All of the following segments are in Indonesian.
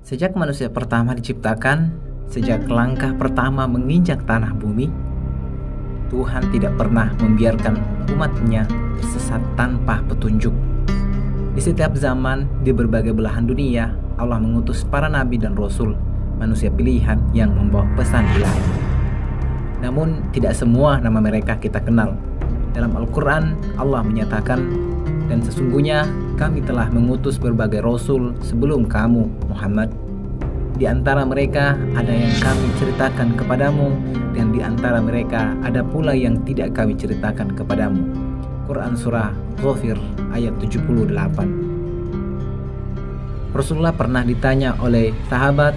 Sejak manusia pertama diciptakan, sejak langkah pertama menginjak tanah bumi, Tuhan tidak pernah membiarkan umatnya tersesat tanpa petunjuk. Di setiap zaman, di berbagai belahan dunia, Allah mengutus para nabi dan rasul, manusia pilihan yang membawa pesan ilahi. Namun, tidak semua nama mereka kita kenal. Dalam Al-Quran, Allah menyatakan, "Dan sesungguhnya kami telah mengutus berbagai rasul sebelum kamu, Muhammad. Di antara mereka ada yang kami ceritakan kepadamu, dan di antara mereka ada pula yang tidak kami ceritakan kepadamu." Quran Surah Ghafir ayat 78. Rasulullah pernah ditanya oleh sahabat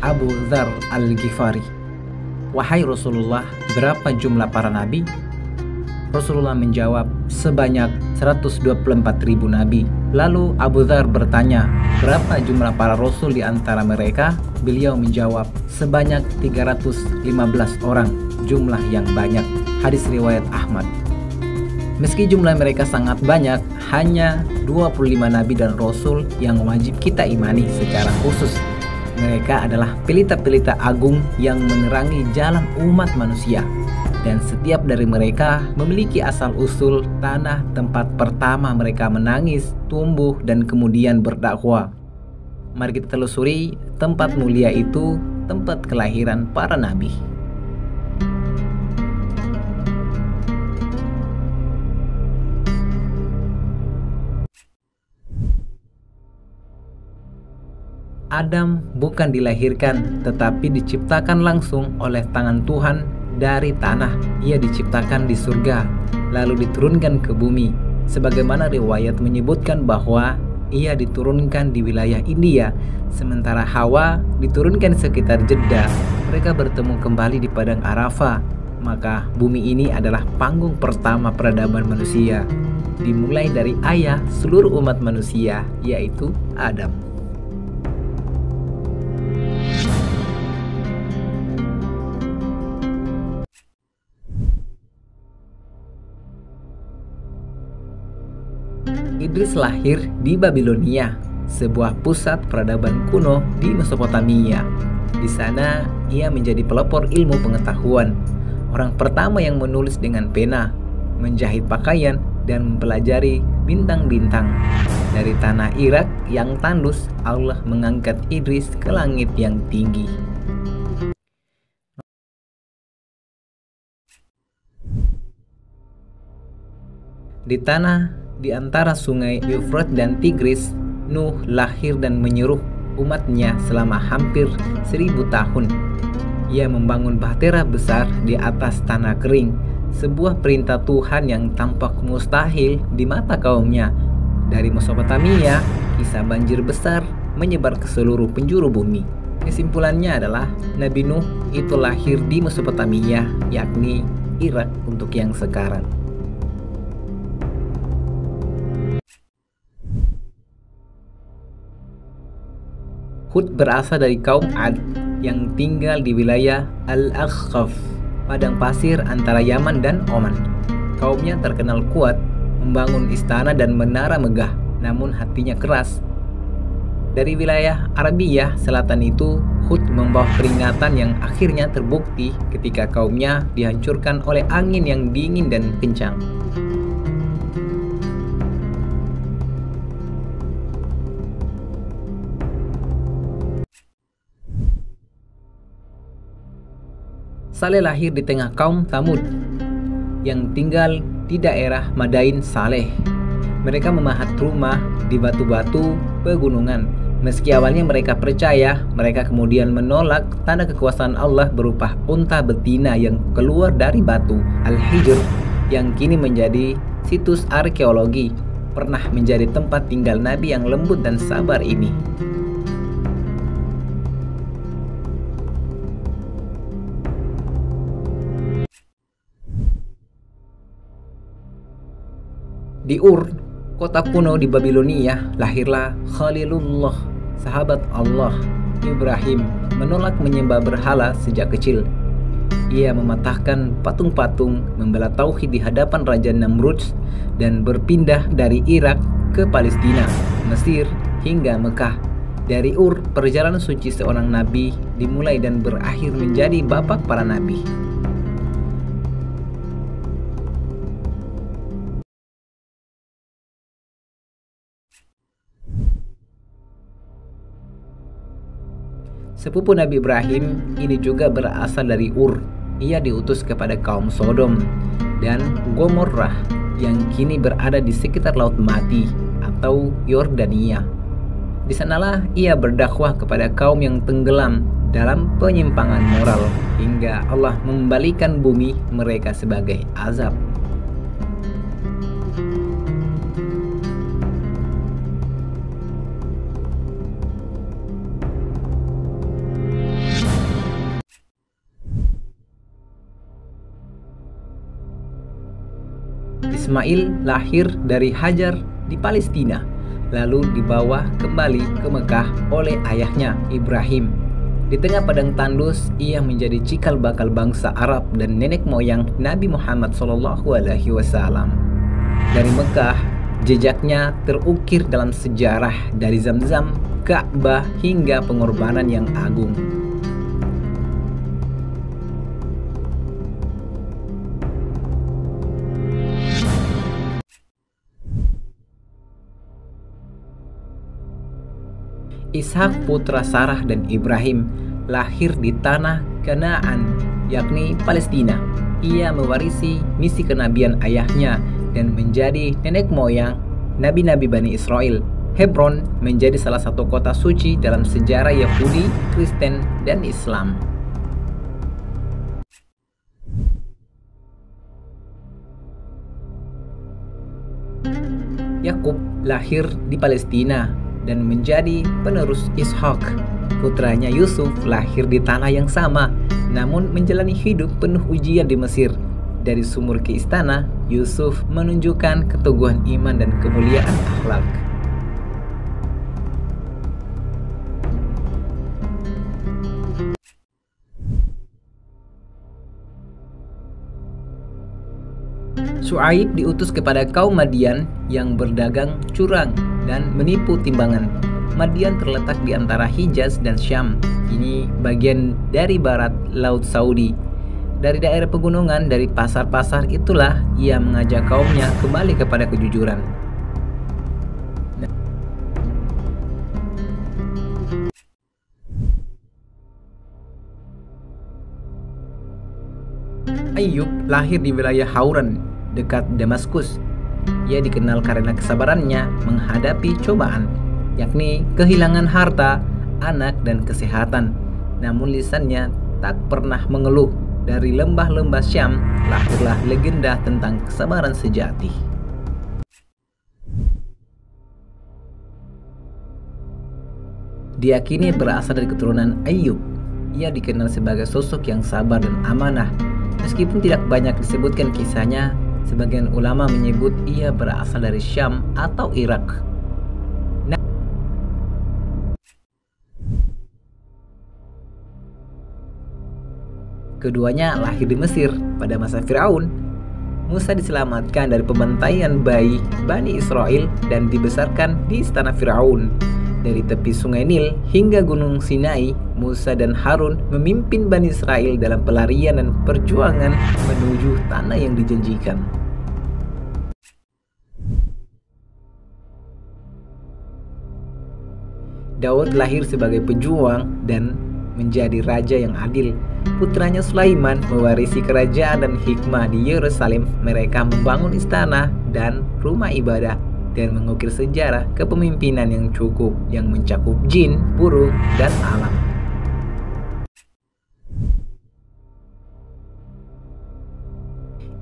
Abu Dzar Al-Ghifari, "Wahai Rasulullah, berapa jumlah para nabi?" Rasulullah menjawab, "Sebanyak 124.000 nabi." Lalu Abu Dzar bertanya, "Berapa jumlah para rasul di antara mereka?" Beliau menjawab, "Sebanyak 315 orang, jumlah yang banyak." Hadis riwayat Ahmad. Meski jumlah mereka sangat banyak, hanya 25 nabi dan rasul yang wajib kita imani secara khusus. Mereka adalah pelita-pelita agung yang menerangi jalan umat manusia. Dan setiap dari mereka memiliki asal-usul tanah tempat pertama mereka menangis, tumbuh, dan kemudian berdakwah. Mari kita telusuri tempat mulia itu, tempat kelahiran para nabi. Adam bukan dilahirkan, tetapi diciptakan langsung oleh tangan Tuhan dari tanah. Ia diciptakan di surga, lalu diturunkan ke bumi. Sebagaimana riwayat menyebutkan bahwa ia diturunkan di wilayah India, sementara Hawa diturunkan sekitar Jeddah. Mereka bertemu kembali di padang Arafah. Maka bumi ini adalah panggung pertama peradaban manusia, dimulai dari ayah seluruh umat manusia, yaitu Adam. Idris lahir di Babilonia, sebuah pusat peradaban kuno di Mesopotamia. Di sana, ia menjadi pelopor ilmu pengetahuan, orang pertama yang menulis dengan pena, menjahit pakaian, dan mempelajari bintang-bintang. Dari tanah Irak yang tandus, Allah mengangkat Idris ke langit yang tinggi. Di antara sungai Yufrat dan Tigris, Nuh lahir dan menyuruh umatnya selama hampir 1000 tahun. Ia membangun bahtera besar di atas tanah kering, sebuah perintah Tuhan yang tampak mustahil di mata kaumnya. Dari Mesopotamia, kisah banjir besar menyebar ke seluruh penjuru bumi. Kesimpulannya adalah Nabi Nuh itu lahir di Mesopotamia, yakni Irak untuk yang sekarang. Hud berasal dari kaum Ad yang tinggal di wilayah Al-Akhqaf, padang pasir antara Yaman dan Oman. Kaumnya terkenal kuat, membangun istana dan menara megah, namun hatinya keras. Dari wilayah Arabia Selatan itu, Hud membawa peringatan yang akhirnya terbukti ketika kaumnya dihancurkan oleh angin yang dingin dan kencang. Saleh lahir di tengah kaum Tsamud yang tinggal di daerah Madain Saleh. Mereka memahat rumah di batu-batu pegunungan. Meski awalnya mereka percaya, mereka kemudian menolak tanda kekuasaan Allah berupa unta betina yang keluar dari batu Al-Hijr yang kini menjadi situs arkeologi. Pernah menjadi tempat tinggal Nabi yang lembut dan sabar ini. Di Ur, kota kuno di Babilonia, lahirlah Khalilullah, sahabat Allah. Ibrahim menolak menyembah berhala sejak kecil. Ia mematahkan patung-patung, membela tauhid di hadapan Raja Namrud, dan berpindah dari Irak ke Palestina, Mesir, hingga Mekah. Dari Ur, perjalanan suci seorang nabi dimulai dan berakhir menjadi bapak para nabi. Sepupu Nabi Ibrahim ini juga berasal dari Ur. Ia diutus kepada kaum Sodom dan Gomorrah yang kini berada di sekitar Laut Mati atau Yordania. Di sanalah ia berdakwah kepada kaum yang tenggelam dalam penyimpangan moral hingga Allah membalikan bumi mereka sebagai azab. Ismail lahir dari Hajar di Palestina, lalu dibawa kembali ke Mekah oleh ayahnya Ibrahim. Di tengah padang tandus, ia menjadi cikal bakal bangsa Arab dan nenek moyang Nabi Muhammad SAW. Dari Mekah, jejaknya terukir dalam sejarah dari Zamzam, Ka'bah hingga pengorbanan yang agung. Ishak putra Sarah dan Ibrahim lahir di tanah Kanaan, yakni Palestina. Ia mewarisi misi kenabian ayahnya dan menjadi nenek moyang nabi-nabi Bani Israel. Hebron menjadi salah satu kota suci dalam sejarah Yahudi, Kristen, dan Islam. Yakub lahir di Palestina dan menjadi penerus Ishak. Putranya Yusuf lahir di tanah yang sama, namun menjalani hidup penuh ujian di Mesir. Dari sumur ke istana, Yusuf menunjukkan keteguhan iman dan kemuliaan akhlak. Syuaib diutus kepada kaum Madian yang berdagang curang dan menipu timbangan. Madian terletak di antara Hijaz dan Syam. Ini bagian dari barat Laut Saudi. Dari daerah pegunungan, dari pasar-pasar itulah ia mengajak kaumnya kembali kepada kejujuran. Ayyub lahir di wilayah Hauran, dekat Damaskus. Ia dikenal karena kesabarannya menghadapi cobaan, yakni kehilangan harta, anak, dan kesehatan. Namun lisannya tak pernah mengeluh. Dari lembah-lembah Syam lahirlah legenda tentang kesabaran sejati. Diyakini berasal dari keturunan Ayyub. Ia dikenal sebagai sosok yang sabar dan amanah. Meskipun tidak banyak disebutkan kisahnya, sebagian ulama menyebut ia berasal dari Syam atau Irak. Keduanya lahir di Mesir pada masa Firaun. Musa diselamatkan dari pembantaian bayi Bani Israel dan dibesarkan di istana Firaun. Dari tepi sungai Nil hingga gunung Sinai, Musa dan Harun memimpin Bani Israel dalam pelarian dan perjuangan menuju tanah yang dijanjikan. Daud lahir sebagai pejuang dan menjadi raja yang adil. Putranya Sulaiman mewarisi kerajaan dan hikmah di Yerusalem. Mereka membangun istana dan rumah ibadah dan mengukir sejarah kepemimpinan yang cukup yang mencakup jin, burung, dan alam.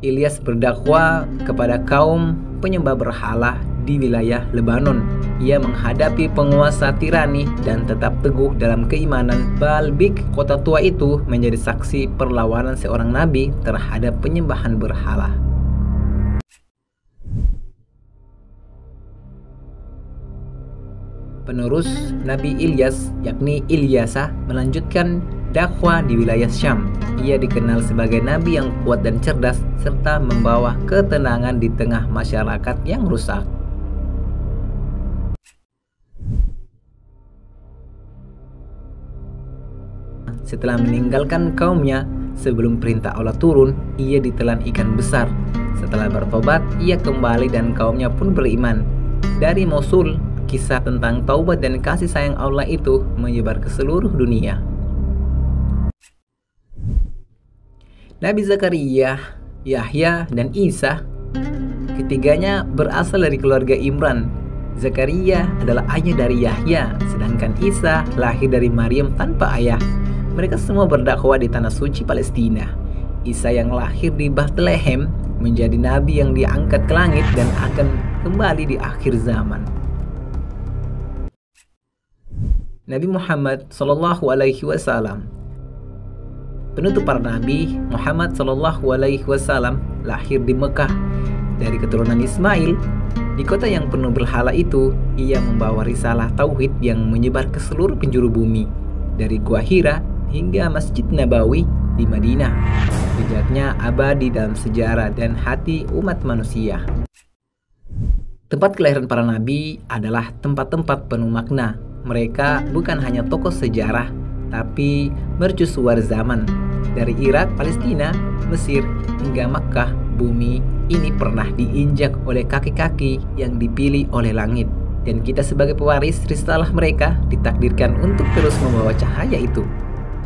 Ilyas berdakwah kepada kaum penyembah berhala di wilayah Lebanon. Ia menghadapi penguasa tirani dan tetap teguh dalam keimanan. Baalbek, kota tua itu, menjadi saksi perlawanan seorang nabi terhadap penyembahan berhala. Penerus Nabi Ilyas, yakni Ilyasa, melanjutkan dakwah di wilayah Syam. Ia dikenal sebagai nabi yang kuat dan cerdas, serta membawa ketenangan di tengah masyarakat yang rusak. setelah meninggalkan kaumnya sebelum perintah Allah turun, ia ditelan ikan besar. Setelah bertobat, ia kembali dan kaumnya pun beriman. Dari Mosul, kisah tentang taubat dan kasih sayang Allah itu menyebar ke seluruh dunia. Nabi Zakaria, Yahya, dan Isa, ketiganya berasal dari keluarga Imran. Zakaria adalah ayah dari Yahya, sedangkan Isa lahir dari Maryam tanpa ayah. Mereka semua berdakwah di tanah suci Palestina. Isa yang lahir di Bethlehem menjadi nabi yang diangkat ke langit dan akan kembali di akhir zaman. Nabi Muhammad SAW, penutup para nabi, Muhammad SAW lahir di Mekah dari keturunan Ismail. Di kota yang penuh berhala itu, ia membawa risalah tauhid yang menyebar ke seluruh penjuru bumi, dari Gua Hira hingga Masjid Nabawi di Madinah. Jejaknya abadi dalam sejarah dan hati umat manusia. Tempat kelahiran para nabi adalah tempat-tempat penuh makna. Mereka bukan hanya tokoh sejarah, tapi mercusuar zaman. Dari Irak, Palestina, Mesir, hingga Makkah, bumi ini pernah diinjak oleh kaki-kaki yang dipilih oleh langit. Dan kita sebagai pewaris risalah mereka ditakdirkan untuk terus membawa cahaya itu.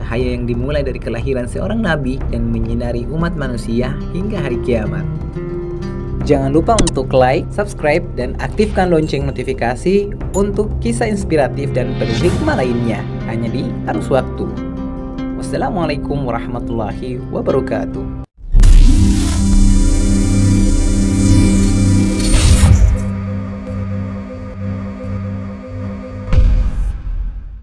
Cahaya yang dimulai dari kelahiran seorang nabi dan menyinari umat manusia hingga hari kiamat. Jangan lupa untuk like, subscribe, dan aktifkan lonceng notifikasi untuk kisah inspiratif dan penuh hikmah lainnya hanya di Arus Waktu. Wassalamualaikum warahmatullahi wabarakatuh.